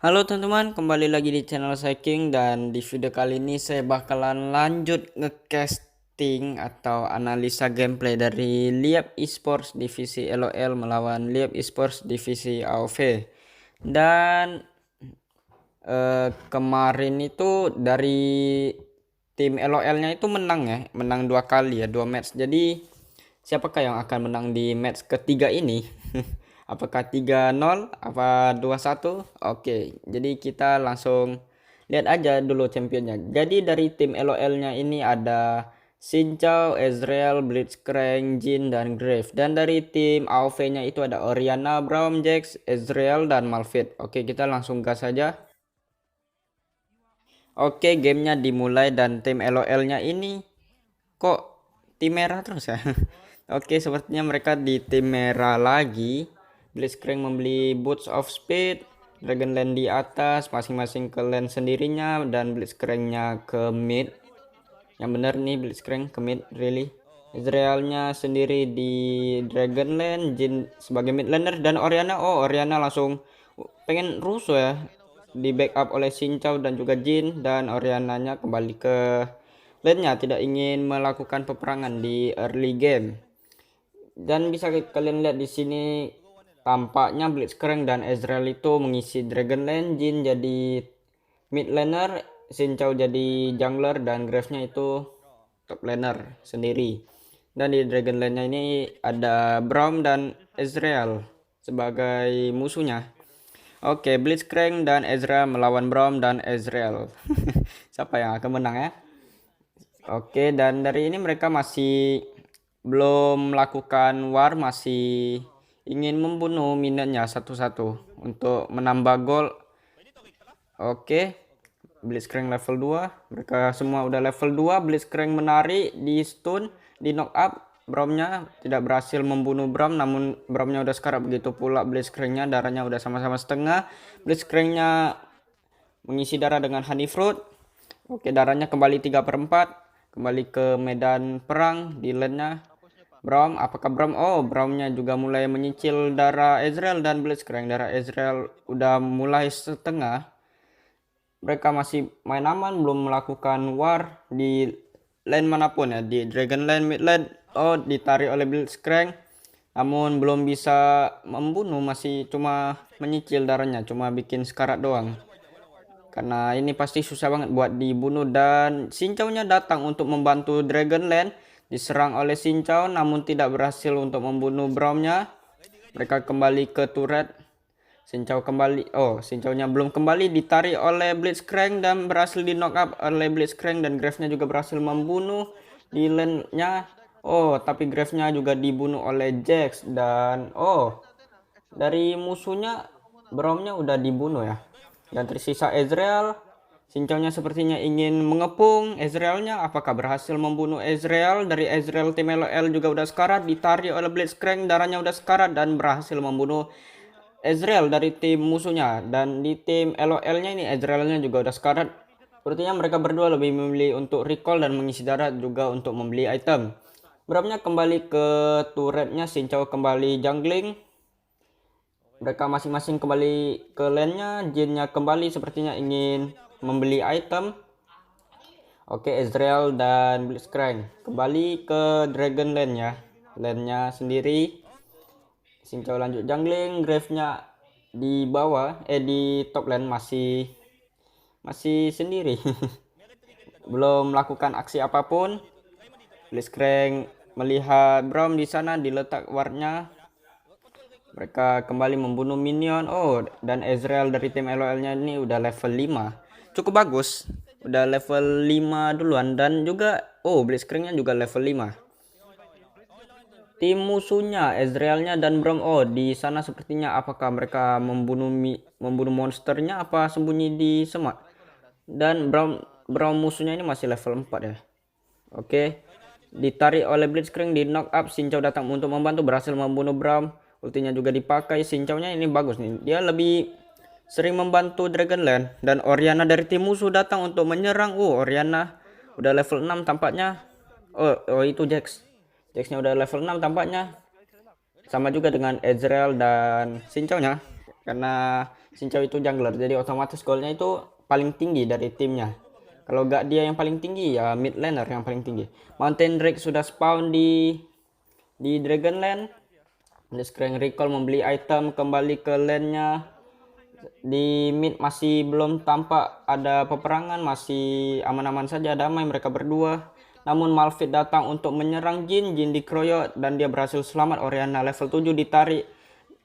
Halo teman-teman, kembali lagi di channel saya King, dan di video kali ini saya bakalan lanjut ngecasting atau analisa gameplay dari Liab Esports divisi LOL melawan Liab Esports divisi AOV. Dan kemarin itu dari tim LOL-nya itu menang ya, menang 2 kali ya, 2 match. Jadi siapakah yang akan menang di match ketiga ini? Apakah 3-0 apa 2-1? Oke, jadi kita langsung lihat aja dulu championnya. Jadi dari tim LOL-nya ini ada Xin Ezreal, Blitzcrank, Jhin, dan Grave. Dan dari tim AoV-nya itu ada Orianna, Braum, Jax, Ezreal, dan Malphite. Oke, kita langsung gas saja. Oke, gamenya dimulai dan tim LOL-nya ini kok tim merah terus ya. Oke, sepertinya mereka di tim merah lagi. Blitzcrank membeli Boots of Speed, Dragonlance di atas, masing-masing ke lane sendirinya, dan Blitzcranknya ke mid. Yang bener nih, Blitzcrank ke mid, really. Ezrealnya sendiri di Dragonlance, Jhin sebagai mid laner, dan Orianna, Orianna langsung pengen rusuh ya, di backup oleh Xin dan juga Jhin, dan Oriananya kembali ke lane-nya, tidak ingin melakukan peperangan di early game. Dan bisa kalian lihat di sini tampaknya Blitzcrank dan Ezreal itu mengisi Dragonlance, Jhin jadi mid laner, Xin jadi jungler, dan Graves-nya itu top laner sendiri. Dan di Dragonlance-nya ini ada Braum dan Ezreal sebagai musuhnya. Oke, Blitzcrank dan Ezreal melawan Braum dan Ezreal. Siapa yang akan menang ya? Oke, dan dari ini mereka masih belum melakukan war, masih ingin membunuh minionnya satu-satu untuk menambah gol. Oke, Blitzcrank level 2, mereka semua udah level 2. Blitzcrank menarik, di stun, di knock up. Braumnya tidak berhasil membunuh Braum, namun Braumnya udah sekarat, begitu pula Blitzcranknya, darahnya udah sama-sama setengah. Blitzcranknya mengisi darah dengan honey fruit. Oke, darahnya kembali 3/4, kembali ke medan perang di lane-nya. Braum, apakah Braum? Braumnya juga mulai menyicil darah Ezreal dan Blitzcrank. Darah Ezreal udah mulai setengah. Mereka masih main aman, belum melakukan war di lane manapun ya, di Dragonlance, mid lane. Ditarik oleh Blitzcrank, namun belum bisa membunuh, masih cuma menyicil darahnya, cuma bikin sekarat doang. Karena ini pasti susah banget buat dibunuh, dan Xin-Nya datang untuk membantu Dragonlance. Diserang oleh Xin, namun tidak berhasil untuk membunuh Braumnya. Mereka kembali ke turret. Xin kembali. Xin-nya belum kembali, ditarik oleh Blitzcrank dan berhasil di knock up oleh Blitzcrank, dan Graves-nya juga berhasil membunuh di lane-nya. Tapi Graves-nya juga dibunuh oleh Jax, dan dari musuhnya Braumnya udah dibunuh ya. Dan tersisa Ezreal. Xin-nya sepertinya ingin mengepung Ezrealnya. Apakah berhasil membunuh Ezreal? Dari Ezreal tim LOL juga udah sekarat, ditarik oleh Blitzcrank, darahnya udah sekarat, dan berhasil membunuh Ezreal dari tim musuhnya. Dan di tim LOL-nya ini Ezrealnya juga udah sekarat. Sepertinya mereka berdua lebih memilih untuk recall dan mengisi darah, juga untuk membeli item. Braumnya kembali ke turretnya, Xin kembali jungling. Mereka masing-masing kembali ke lane-nya. Jhin-nya kembali sepertinya ingin membeli item. Oke, Ezreal dan Blitzcrank kembali ke Dragonlance ya, lane-nya sendiri. Xin lanjut jungling, Graves-nya di bawah, di top lane masih sendiri. Belum melakukan aksi apapun. Blitzcrank melihat Braum di sana diletak wardnya. Mereka kembali membunuh minion. Dan Ezreal dari tim LOL-nya ini udah level 5. Cukup bagus. Udah level 5 duluan, dan juga Blitzcrank-nya juga level 5. Tim musuhnya Ezreal-nya dan Braum, di sana sepertinya apakah mereka membunuh monsternya, apa sembunyi di semak. Dan Braum musuhnya ini masih level 4 ya. Oke. Ditarik oleh Blitzcrank, di knock up. Xin datang untuk membantu, berhasil membunuh Braum. Ultinya juga dipakai. Xin-nya ini bagus nih, dia lebih sering membantu Dragonlance. Dan Orianna dari tim musuh datang untuk menyerang. Orianna udah level 6 tampaknya. Itu Jax-nya udah level 6 tampaknya. Sama juga dengan Ezreal dan Xin-nya, karena Xin Chow itu jungler, jadi otomatis golnya itu paling tinggi dari timnya. Kalau gak dia yang paling tinggi, ya mid laner yang paling tinggi. Mountain Drake sudah spawn di Dragonland. Blitzcrank recall membeli item kembali ke lane-nya. Di mid masih belum tampak ada peperangan, masih aman-aman saja, damai mereka berdua. Namun Malphite datang untuk menyerang Jin dikeroyok dan dia berhasil selamat. Orianna level 7 ditarik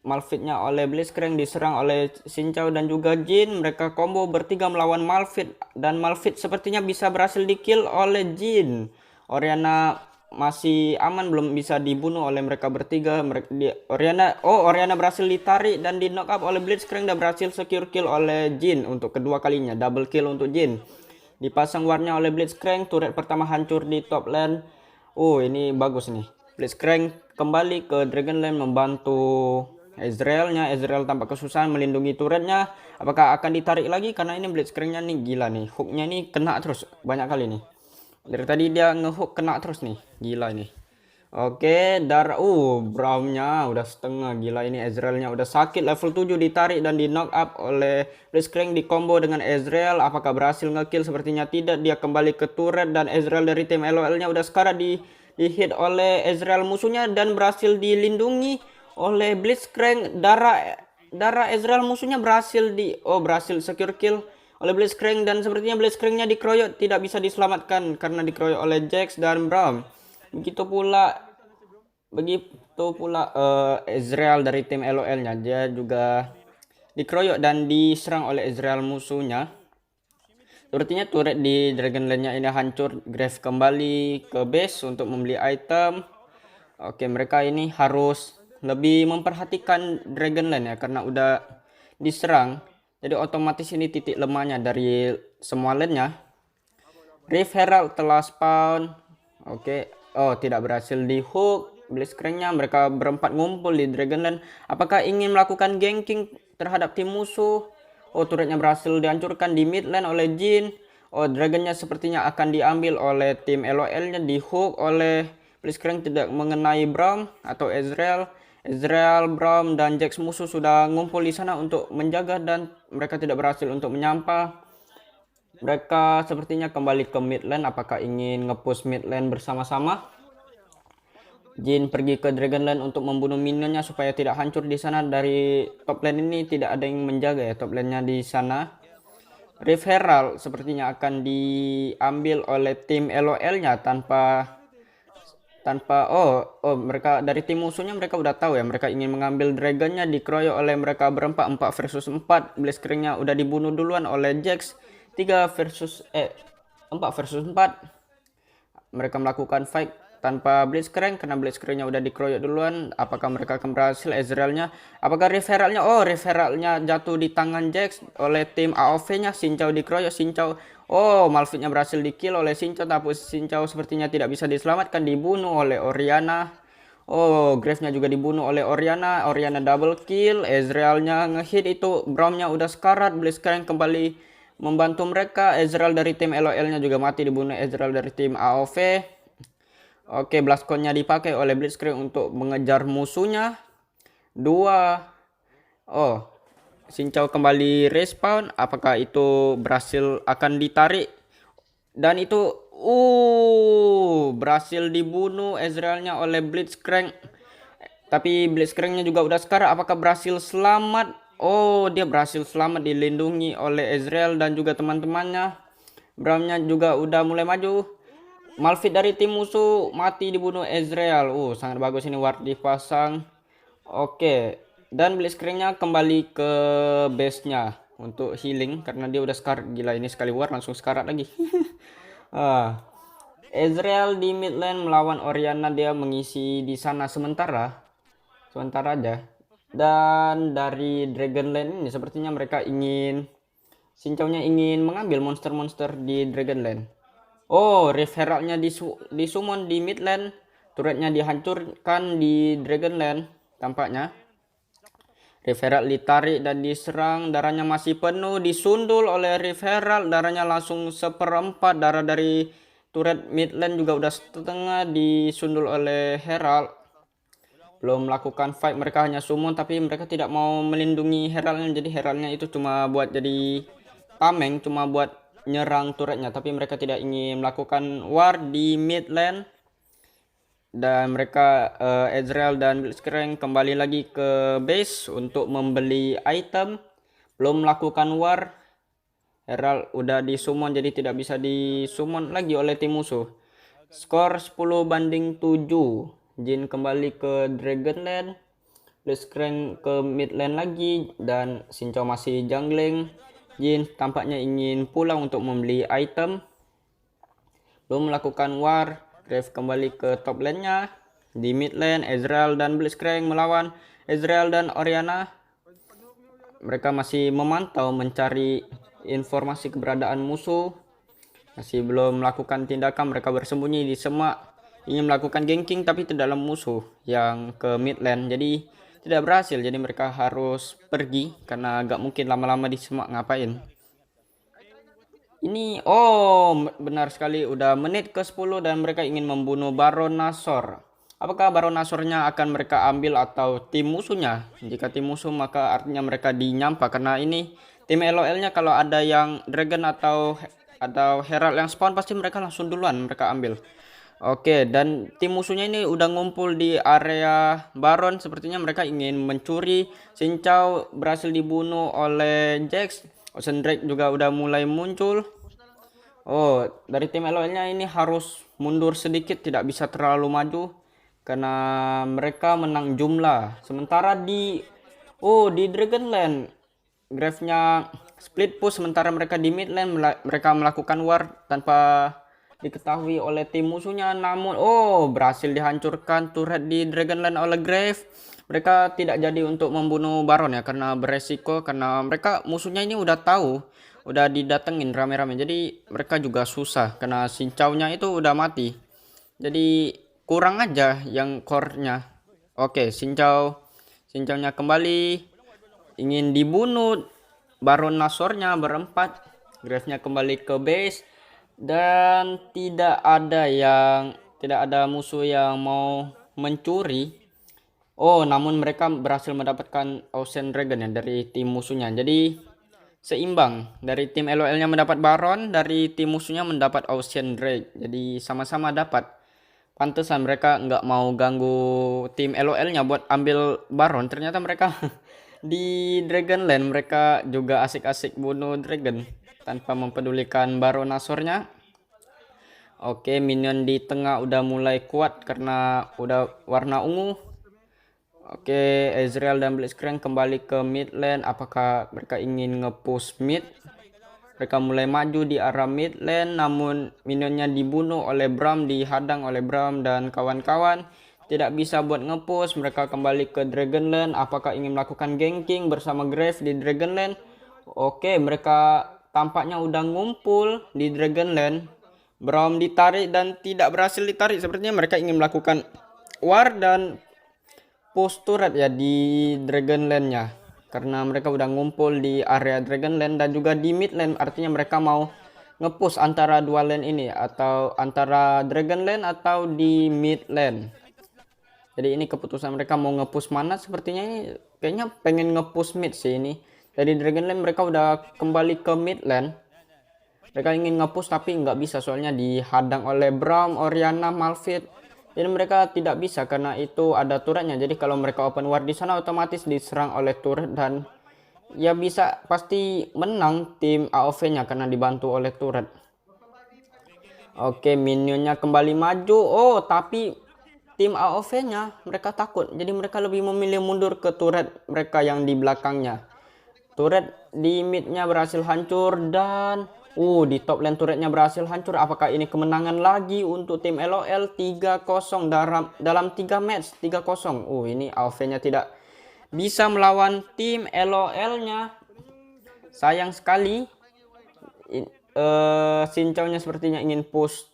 Malphite-nya oleh Blitzcrank, diserang oleh Xin Chow dan juga Jin. Mereka combo bertiga melawan Malphite dan Malphite sepertinya bisa berhasil di-kill oleh Jin. Orianna masih aman, belum bisa dibunuh oleh mereka bertiga. Orianna berhasil ditarik dan di knock up oleh Blitzcrank dan berhasil secure kill oleh Jin untuk kedua kalinya, double kill untuk Jin. Dipasang warnya oleh Blitzcrank, turret pertama hancur di top lane. Ini bagus nih. Blitzcrank kembali ke Dragonland membantu Ezrealnya. Ezreal tampak kesusahan melindungi turretnya. Apakah akan ditarik lagi? Karena ini Blitzcranknya nih gila nih. Hooknya nih kena terus banyak kali nih. Dari tadi dia ngehook kena terus nih. Gila nih. Oke, Braumnya udah setengah. Gila ini Ezrealnya udah sakit, level 7 ditarik dan di knock up oleh Blitzcrank, di combo dengan Ezreal. Apakah berhasil ngekill? Sepertinya tidak. Dia kembali ke turret dan Ezreal dari tim LOL-nya udah sekarat di hit oleh Ezreal musuhnya dan berhasil dilindungi oleh Blitzcrank. Darah Ezreal musuhnya berhasil secure kill oleh Blitzcrank dan sepertinya Blitzcranknya dikeroyok, tidak bisa diselamatkan karena dikeroyok oleh Jax dan Braum. Begitu pula Ezreal dari tim LOL-nya, dia juga dikeroyok dan diserang oleh Ezreal musuhnya. Sepertinya turret di Dragonland-nya ini hancur. Grave kembali ke base untuk membeli item. Oke, mereka ini harus lebih memperhatikan Dragonland ya, karena udah diserang. Jadi otomatis ini titik lemahnya dari semua lane-nya. Rift Herald telah spawn. Oke, tidak berhasil di hook Blitzcrank-nya. Mereka berempat ngumpul di Dragonland. Apakah ingin melakukan ganking terhadap tim musuh? Turretnya berhasil dihancurkan di mid lane oleh Jin. Dragonnya sepertinya akan diambil oleh tim LOL-nya, di hook oleh Blitzcrank, tidak mengenai Braum atau Ezreal. Braum dan Jax musuh sudah ngumpul di sana untuk menjaga dan mereka tidak berhasil untuk menyampa. Mereka sepertinya kembali ke mid lane. Apakah ingin ngepush mid lane bersama-sama? Jin pergi ke Dragonland untuk membunuh minionnya supaya tidak hancur di sana. Dari top lane ini tidak ada yang menjaga ya top lane-nya di sana. Rift Herald sepertinya akan diambil oleh tim LOL-nya tanpa mereka dari tim musuhnya, mereka udah tahu ya, mereka ingin mengambil dragonnya, dikeroyok oleh mereka berempat, 4 versus 4. Blitzcrank-nya udah dibunuh duluan oleh Jax. 4 versus 4. Mereka melakukan fight tanpa Blitzcrank karena Blitzcrank-nya udah dikeroyok duluan. Apakah mereka akan berhasil? Ezreal-nya, apakah Rift Herald-nya? Rift Herald-nya jatuh di tangan Jax oleh tim AOV-nya. Xin Chow dikeroyok. Xin Chow, Malphite-nya berhasil di-kill oleh Xin Chow, tapi Xin Chow sepertinya tidak bisa diselamatkan, dibunuh oleh Orianna. Grave-nya juga dibunuh oleh Orianna. Orianna double kill. Ezreal-nya ngehit itu. Braum-nya udah sekarat. Blitzcrank kembali membantu mereka. Ezreal dari tim LOL-nya juga mati, dibunuh Ezreal dari tim AOV. Oke, Blastcone-nya dipakai oleh Blitzcrank untuk mengejar musuhnya. 2. Xin Chow kembali respawn. Apakah itu berhasil akan ditarik? Dan itu berhasil dibunuh Ezreal-nya oleh Blitzcrank. Tapi Blitzcrank-nya juga udah sekarat. Apakah berhasil selamat? Dia berhasil selamat, dilindungi oleh Ezreal dan juga teman-temannya. Braum-nya juga udah mulai maju. Malphite dari tim musuh mati, dibunuh Ezreal. Sangat bagus ini ward dipasang. Oke, dan Blitzcrank-nya kembali ke base-nya untuk healing karena dia udah sekarat. Gila ini sekali ward langsung sekarat lagi. Ezreal di mid lane melawan Orianna, dia mengisi di sana sementara aja. Dan dari Dragonland ini sepertinya mereka Xin Chow-nya ingin mengambil monster-monster di Dragonland. Rift Herald-nya disummon di mid lane. Turretnya dihancurkan di Dragonland tampaknya. Rift Herald ditarik dan diserang. Darahnya masih penuh. Disundul oleh Rift Herald. Darahnya langsung 1/4. Darah dari turret mid lane juga udah setengah disundul oleh Herald. belum melakukan fight. Mereka hanya summon tapi mereka tidak mau melindungi heraldnya, jadi heraldnya itu cuma buat jadi tameng, cuma buat nyerang turretnya, tapi mereka tidak ingin melakukan war di mid lane. Dan mereka Ezreal dan Blitzcrank kembali lagi ke base untuk membeli item, belum melakukan war. Herald udah disummon jadi tidak bisa disummon lagi oleh tim musuh. Skor 10-7. Jin kembali ke Dragonlane, Blitzcrank ke mid lane lagi, dan Xin Zhao masih jungling. Jin tampaknya ingin pulang untuk membeli item, belum melakukan war. Grave kembali ke top lane-nya. Di mid lane Ezreal dan Blitzcrank melawan Ezreal dan Orianna. Mereka masih memantau mencari informasi keberadaan musuh. Masih belum melakukan tindakan, mereka bersembunyi di semak, ingin melakukan ganking tapi tidak dalam musuh yang ke mid lane, jadi tidak berhasil. Jadi mereka harus pergi karena gak mungkin lama-lama di semak ngapain. Ini benar sekali udah menit ke 10 dan mereka ingin membunuh Baron Nashor. Apakah Baron Nashornya akan mereka ambil atau tim musuhnya? Jika tim musuh maka artinya mereka dinyampa, karena ini tim LOL-nya kalau ada yang Dragon atau Herald yang spawn pasti mereka langsung duluan mereka ambil. Oke, dan tim musuhnya ini udah ngumpul di area Baron. Sepertinya mereka ingin mencuri. Xin Zhao berhasil dibunuh oleh Jax. Ocean Drake juga udah mulai muncul. Dari tim LOL-nya ini harus mundur sedikit, tidak bisa terlalu maju karena mereka menang jumlah. Sementara di Dragonlane Grave-nya split push, sementara mereka di mid lane mereka melakukan war tanpa diketahui oleh tim musuhnya. Namun berhasil dihancurkan turret di Dragonlane oleh Grave. Mereka tidak jadi untuk membunuh Baron ya, karena beresiko, karena mereka musuhnya ini udah tahu, udah didatengin rame-rame, jadi mereka juga susah karena Xin Zhao-nya itu udah mati. Jadi kurang aja yang core-nya. Oke, Xin Zhao-nya kembali ingin dibunuh Baron Nashornya berempat. Grave-nya kembali ke base dan tidak ada musuh yang mau mencuri. Namun mereka berhasil mendapatkan Ocean Dragon ya dari tim musuhnya. Jadi seimbang, dari tim LOL-nya mendapat Baron, dari tim musuhnya mendapat Ocean Drake. Jadi sama-sama dapat. Pantesan mereka nggak mau ganggu tim LOL-nya buat ambil Baron. Ternyata mereka di Dragonlane mereka juga asik-asik bunuh Dragon tanpa mempedulikan Baron Nashornya. Oke, minion di tengah udah mulai kuat karena udah warna ungu. Oke, Ezreal dan Blitzcrank kembali ke mid lane. Apakah mereka ingin nge-push mid? Mereka mulai maju di arah mid lane, namun minionnya dibunuh oleh Braum, dihadang oleh Braum dan kawan-kawan. Tidak bisa buat nge-push. Mereka kembali ke Dragonlane. Apakah ingin melakukan ganking bersama Grave di Dragonlane? Oke, mereka tampaknya udah ngumpul di Dragonlane. Braum ditarik dan tidak berhasil ditarik. Sepertinya mereka ingin melakukan war dan push turret ya di Dragonlane-nya, karena mereka udah ngumpul di area Dragonlane dan juga di mid lane. Artinya mereka mau nge-push antara dua lane ini, atau antara Dragonlane atau di mid lane. Jadi ini keputusan mereka mau nge-push mana. Sepertinya ini kayaknya pengen nge-push mid sih ini. Dari Dragonlane mereka udah kembali ke mid lane. Mereka ingin nge-push tapi nggak bisa, soalnya dihadang oleh Braum, Orianna, Malphite. Jadi mereka tidak bisa karena itu ada turretnya. Jadi kalau mereka open war di sana otomatis diserang oleh turret, dan ya bisa pasti menang tim AOV-nya karena dibantu oleh turret. Oke, minionnya kembali maju. Tapi tim AOV-nya mereka takut. Jadi mereka lebih memilih mundur ke turret mereka yang di belakangnya. Turret di mid-nya berhasil hancur dan di top lane turretnya berhasil hancur. Apakah ini kemenangan lagi untuk tim LOL? 3-0 dalam 3 match 3-0. Ini AOV-nya tidak bisa melawan tim LOL-nya. Sayang sekali. Xin Zhao-nya sepertinya ingin push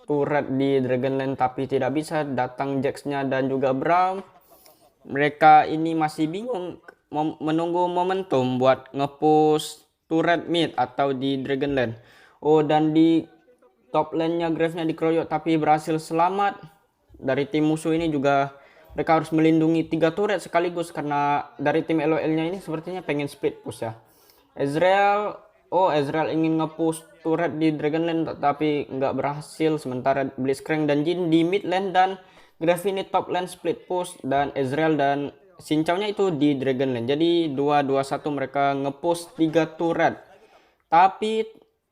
turret di Dragonlane tapi tidak bisa. Datang Jax-nya dan juga Braum. Mereka ini masih bingung menunggu momentum buat nge-push turret mid atau di Dragonlane. Dan di top lane-nya Grave-nya dikeroyok tapi berhasil selamat. Dari tim musuh ini juga mereka harus melindungi 3 turret sekaligus karena dari tim LOL-nya ini sepertinya pengen split push ya. Ezreal ingin nge-push turret di Dragon Lane tapi nggak berhasil, sementara Blitzcrank dan Jhin di mid lane dan Grave ini top lane split push, dan Ezreal dan Xin Zhao-nya itu di Dragon Lane. Jadi 2-2-1 mereka nge-push 3 turret. Tapi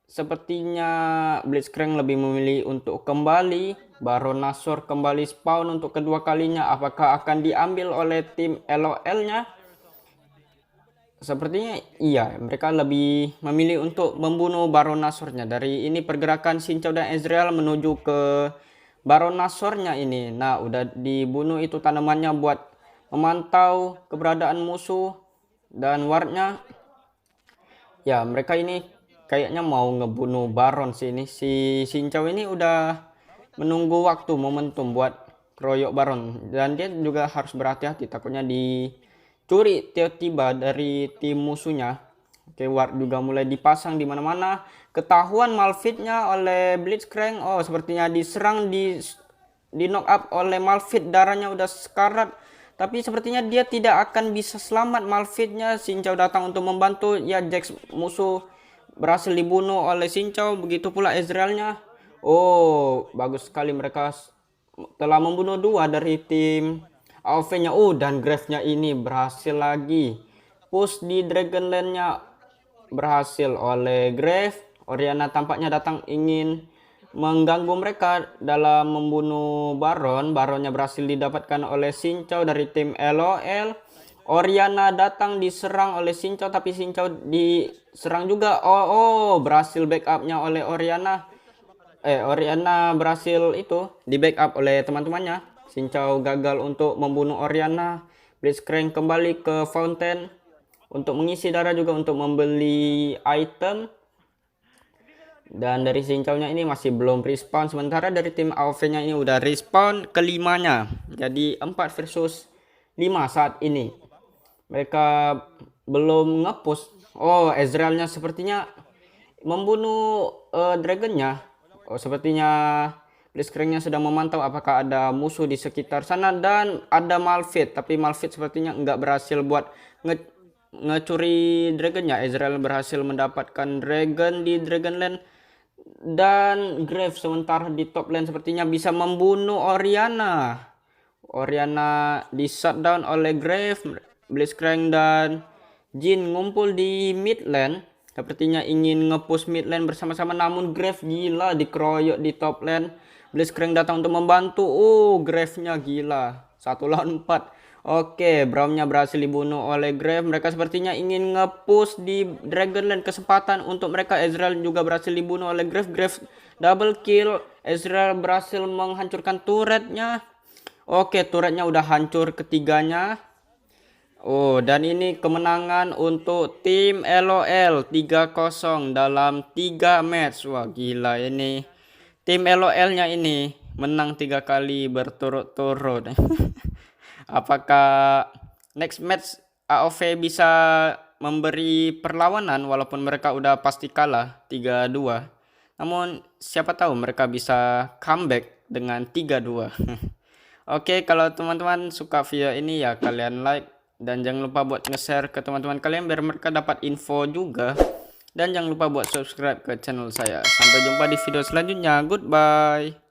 sepertinya Blitzcrank lebih memilih untuk kembali. Baron Nashor kembali spawn untuk kedua kalinya. Apakah akan diambil oleh tim LOL-nya? Sepertinya iya, mereka lebih memilih untuk membunuh Baron Nashor-nya. Dari ini pergerakan Xin Zhao dan Ezreal menuju ke Baron Nashor-nya ini. Nah, udah dibunuh itu tanamannya buat memantau keberadaan musuh dan wardnya. Ya, mereka ini kayaknya mau ngebunuh Baron sih ini. Si Xin Zhao ini udah menunggu waktu momentum buat keroyok Baron, dan dia juga harus berhati-hati takutnya dicuri tiba-tiba dari tim musuhnya. Oke, ward juga mulai dipasang di mana-mana. Ketahuan Malphite-nya oleh Blitzcrank. Oh, sepertinya diserang, di knock up oleh Malphite, darahnya udah sekarat. Tapi sepertinya dia tidak akan bisa selamat Malphite-nya. Xin Zhao datang untuk membantu. Ya, Jax musuh berhasil dibunuh oleh Xin Zhao. Begitu pula Ezreal-nya. Oh, bagus sekali, mereka telah membunuh 2 dari tim AoV-nya. Oh, dan Grave-nya ini berhasil lagi. Push di Dragon Lane-nya berhasil oleh Grave. Orianna tampaknya datang ingin mengganggu mereka dalam membunuh Baron. Baronnya berhasil didapatkan oleh Xin Zhao dari tim LOL. Orianna datang diserang oleh Xin Zhao, tapi Xin Zhao diserang juga. Oh, berhasil backupnya oleh Orianna. Orianna berhasil itu di backup oleh teman-temannya. Xin Zhao gagal untuk membunuh Orianna. Blitzcrank kembali ke Fountain untuk mengisi darah, juga untuk membeli item. Dan dari Xin Zhao-nya ini masih belum respawn, sementara dari tim AoV-nya ini udah respawn kelimanya. Jadi 4 versus 5 saat ini. Mereka belum nge-push. Oh, Ezreal-nya sepertinya membunuh dragonnya. Oh, sepertinya Blitzcrank-nya sedang memantau apakah ada musuh di sekitar sana, dan ada Malphite, tapi Malphite sepertinya nggak berhasil buat ngecuri dragonnya. Ezreal berhasil mendapatkan dragon di Dragon Lane, dan Grave sementara di top lane sepertinya bisa membunuh Orianna. Orianna di shutdown oleh Grave. Blitzcrank dan Jhin ngumpul di mid lane, sepertinya ingin nge-push mid lane bersama-sama, namun Grave gila dikeroyok di top lane. Blitzcrank datang untuk membantu. Oh, Grave-nya gila, 1 lawan 4. Oke, Braum-nya berhasil dibunuh oleh Grave. Mereka sepertinya ingin nge-push di Dragon Lane, kesempatan untuk mereka. Ezreal juga berhasil dibunuh oleh Grave. Grave double kill. Ezreal berhasil menghancurkan turretnya. Oke, turretnya udah hancur ketiganya. Oh, dan ini kemenangan untuk tim LOL 3-0 dalam 3 match. Wah, gila ini. Tim LOL-nya ini menang 3 kali berturut-turut. Apakah next match AoV bisa memberi perlawanan walaupun mereka udah pasti kalah 3-2? Namun siapa tahu mereka bisa comeback dengan 3-2. Oke, kalau teman-teman suka video ini ya kalian like. Dan jangan lupa buat nge-share ke teman-teman kalian biar mereka dapat info juga. Dan jangan lupa buat subscribe ke channel saya. Sampai jumpa di video selanjutnya. Goodbye.